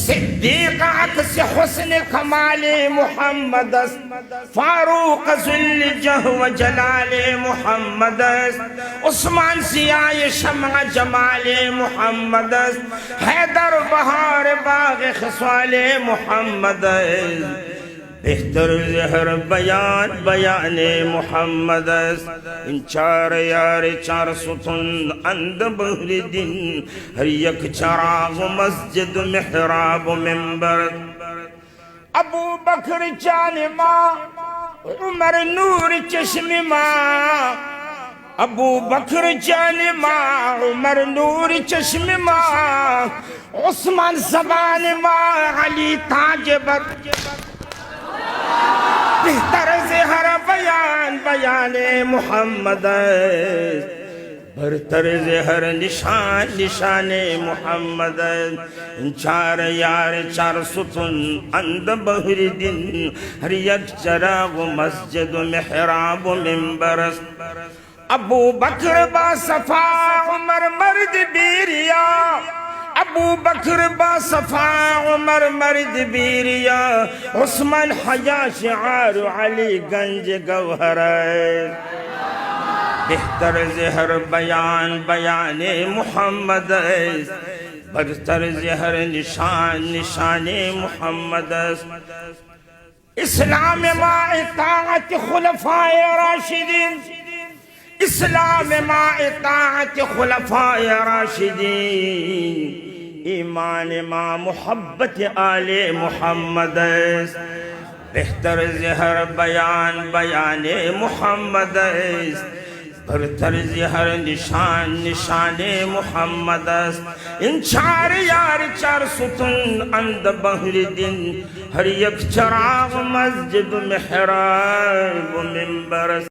صدیق عکس حسن کمال محمد است، فاروق ذل جہ و جلال محمد است، عثمان سیاہ شمع جمال محمد است، حیدر بہار باغ خصال محمد است، بہتر زہر بیان بیان محمد است، ان چار یار چار ستون اند بہر دن، ہر یک چراغ مسجد محراب و منبر، ابو بکر جان ماں، عمر نور چشم ماں، ابو بکر جان ماں، عمر نور چشم ماں، عثمان زبان ماں، علی تاج بر، بہتر زہر بیان بیان محمد است، برتر زہر نشان نشان محمد است، چار یار چار ستون اند بہر دن، ہر یک چراغ مسجد محراب و منبر است، ابو بکر با صفا عمر مرد بیریا، ابو بکر با صفا عمر مرد بیریا، عثمان حیا شعار علی گنج گوہر، بہتر زہر بیان بیان محمد است، برتر زہر نشان نشان محمد است، اسلام ما اطاعت خلفاء راشدین، اسلام ما اطاعت خلفاء راشدین، ایمان ما محبت آل محمد است، بہتر زہر بیان بیان محمد است، برتر زہر نشان نشان محمد است، ان چار یار چار ستون اند بہر دن، ہر یک چراغ مسجد محراب و منبر است۔